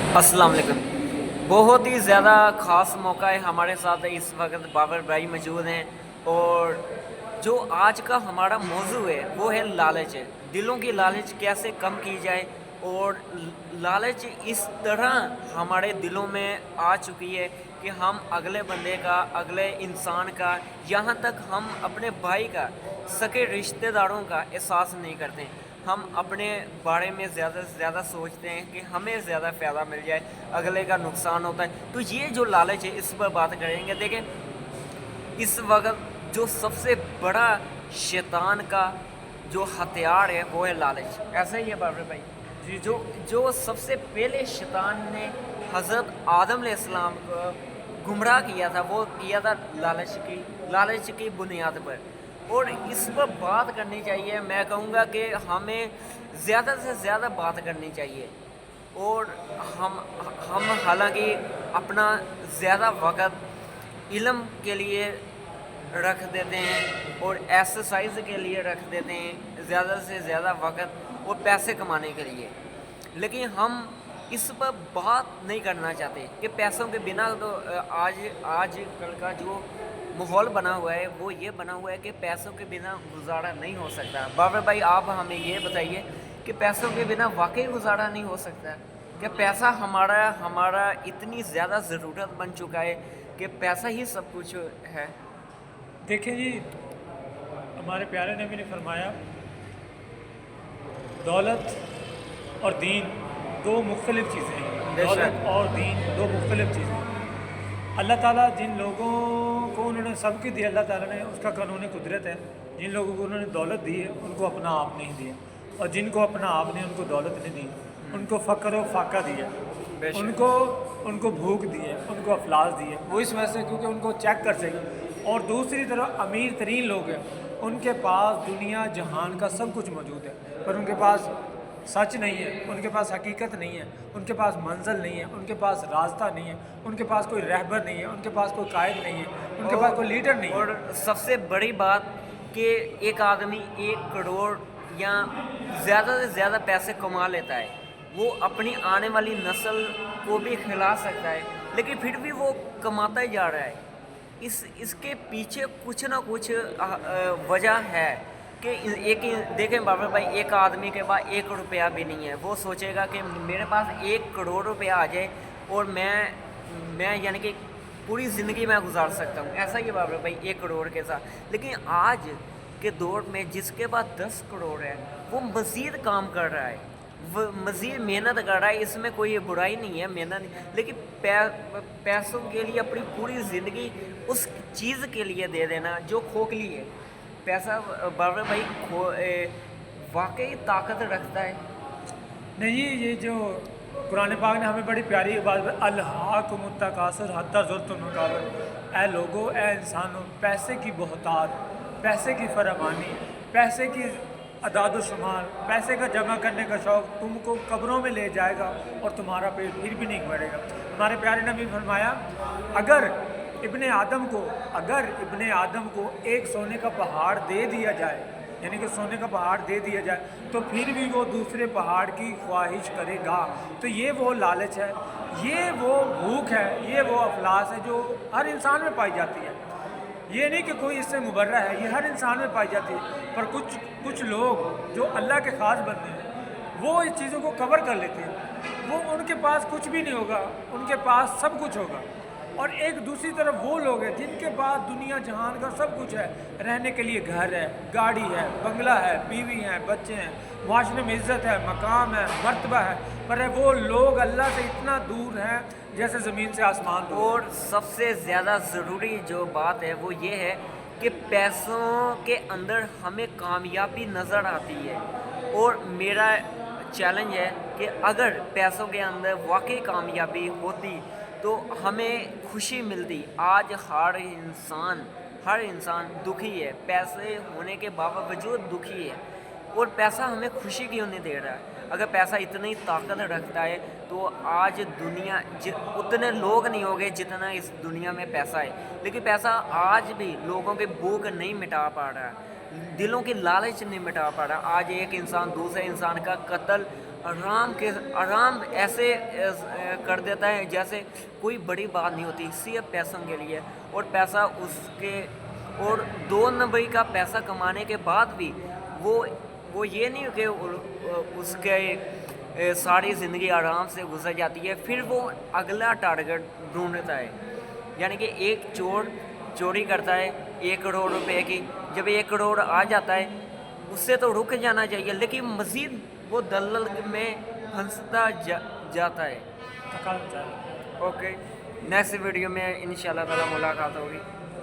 अस्सलाम वालेकुम। बहुत ही ज़्यादा ख़ास मौका है हमारे साथ इस वक्त बाबर भाई मौजूद हैं। और जो आज का हमारा मौजू है वो है लालच। दिलों की लालच कैसे कम की जाए। और लालच इस तरह हमारे दिलों में आ चुकी है कि हम अगले बंदे का, अगले इंसान का, यहाँ तक हम अपने भाई का, सगे रिश्तेदारों का एहसास नहीं करते। हम अपने बारे में ज़्यादा से ज़्यादा सोचते हैं कि हमें ज़्यादा फ़ायदा मिल जाए, अगले का नुकसान होता है। तो ये जो लालच है इस पर बात करेंगे। देखें, इस वक्त जो सबसे बड़ा शैतान का जो हथियार है वो है लालच। ऐसा ही है बाबर भाई। जी जो जी। जो सबसे पहले शैतान ने हज़रत आदम अलैहिस्सलाम को गुमराह किया था, वो किया था लालच की बुनियाद पर। और इस पर बात करनी चाहिए। मैं कहूँगा कि हमें ज़्यादा से ज़्यादा बात करनी चाहिए। और हम हम हालांकि अपना ज़्यादा वक़्त इल्म के लिए रख देते हैं और एक्सरसाइज के लिए रख देते हैं, ज़्यादा से ज़्यादा वक़्त और पैसे कमाने के लिए। लेकिन हम इस पर बात नहीं करना चाहते कि पैसों के बिना तो आज कल का जो माहौल बना हुआ है वो ये बना हुआ है कि पैसों के बिना गुजारा नहीं हो सकता। बाबर भाई, आप हमें ये बताइए कि पैसों के बिना वाकई गुजारा नहीं हो सकता। क्या पैसा हमारा हमारा इतनी ज़्यादा ज़रूरत बन चुका है कि पैसा ही सब कुछ है? देखें जी, हमारे प्यारे नबी ने फरमाया, दौलत और दीन दो मुख्तलिफ चीज़ें हैं। बेशक। दौलत और दीन दो मुख्तलिफ चीज़ें हैं। अल्लाह ताला जिन लोगों को उन्होंने सबके दिया, अल्लाह ताला ने उसका कानून कुदरत है। जिन लोगों को उन्होंने दौलत दी है उनको अपना आप नहीं दिया, और जिनको अपना आप ने उनको दौलत नहीं दी, उनको फ़क्र व फाका दिया, बेशक। उनको उनको भूख दी है, उनको अफलास दी है। वो इस वजह से क्योंकि उनको चेक कर सके। और दूसरी तरफ अमीर तरीन लोग हैं, उनके पास दुनिया जहान का सब कुछ मौजूद है, पर उनके पास सच नहीं है, उनके पास हकीकत नहीं है, उनके पास मंजिल नहीं है, उनके पास रास्ता नहीं है, उनके पास कोई रहबर नहीं है, उनके पास कोई कायद नहीं है, उनके पास कोई लीडर नहीं है। और सबसे बड़ी बात कि एक आदमी 1 करोड़ या ज़्यादा से ज़्यादा पैसे कमा लेता है, वो अपनी आने वाली नस्ल को भी खिला सकता है, लेकिन फिर भी वो कमाता ही जा रहा है। इसके पीछे कुछ ना कुछ वजह है कि एक देखें बाबर भाई, एक आदमी के पास 1 रुपया भी नहीं है, वो सोचेगा कि मेरे पास 1 करोड़ रुपया आ जाए और मैं यानी कि पूरी ज़िंदगी में गुजार सकता हूँ। ऐसा ही बाबर भाई 1 करोड़ के साथ। लेकिन आज के दौर में जिसके पास 10 करोड़ है वो मज़ीद काम कर रहा है, वो मज़ीद मेहनत कर रहा है। इसमें कोई बुराई नहीं है, मेहनत नहीं, लेकिन पैसों के लिए अपनी पूरी ज़िंदगी उस चीज़ के लिए दे देना जो खोखली है। पैसा बाबर भाई वाकई ताकत रखता है। नहीं, ये जो कुरान पाक ने हमें बड़ी प्यारी बात, अल्लाकुमुत्तकासुर हत्ता ज़ुर्तुल मकाबिर, ए लोगो, ए इंसानों, पैसे की बहुतात, पैसे की फरावानी, पैसे की अदाद शुमार, पैसे का जमा करने का शौक़ तुमको कब्रों में ले जाएगा और तुम्हारा पेट फिर भी नहीं भरेगा। हमारे प्यारे नबी ने फरमाया, अगर इब्ने आदम को एक सोने का पहाड़ दे दिया जाए, यानी कि सोने का पहाड़ दे दिया जाए, तो फिर भी वो दूसरे पहाड़ की ख्वाहिश करेगा। तो ये वो लालच है, ये वो भूख है, ये वो अफलास है जो हर इंसान में पाई जाती है। ये नहीं कि कोई इससे मुबर्रा है, ये हर इंसान में पाई जाती है। पर कुछ लोग जो अल्लाह के ख़ास बंदे हैं, वो इस चीज़ों को कवर कर लेते हैं। वो उनके पास कुछ भी नहीं होगा, उनके पास सब कुछ होगा। और एक दूसरी तरफ वो लोग हैं जिनके पास दुनिया जहान का सब कुछ है, रहने के लिए घर है, गाड़ी है, बंगला है, बीवी हैं, बच्चे हैं, माशरे में इज़्ज़त है, मकाम है, मर्तबा है, पर वो लोग अल्लाह से इतना दूर हैं जैसे ज़मीन से आसमान दूर। और सबसे ज़्यादा ज़रूरी जो बात है वो ये है कि पैसों के अंदर हमें कामयाबी नज़र आती है। और मेरा चैलेंज है कि अगर पैसों के अंदर वाकई कामयाबी होती तो हमें खुशी मिलती। आज हर इंसान दुखी है, पैसे होने के बावजूद दुखी है। और पैसा हमें खुशी क्यों नहीं दे रहा है? अगर पैसा इतनी ताकत रखता है तो आज दुनिया उतने लोग नहीं होंगे जितना इस दुनिया में पैसा है। लेकिन पैसा आज भी लोगों की भूख नहीं मिटा पा रहा है, दिलों की लालच नहीं मिटा पा रहा। आज एक इंसान दूसरे इंसान का कत्ल آرام ایسے کر دیتا ہے جیسے کوئی بڑی بات نہیں ہوتی، صرف پیسوں کے لیے، اور پیسہ اس کے، اور 2 نمبری کا پیسہ کمانے کے بعد بھی وہ یہ نہیں کہ اس کے ساری زندگی آرام سے گزر جاتی ہے، پھر وہ اگلا ٹارگٹ ڈھونڈتا ہے. یعنی کہ ایک چور چوری کرتا ہے 1 کروڑ روپے کی، جب 1 کروڑ آ جاتا ہے اس سے تو رک جانا چاہیے، لیکن مزید وہ دلل میں پھنستا جاتا ہے. اوکے، نیکسٹ ویڈیو میں انشاءاللہ تعالی ملاقات ہوگی.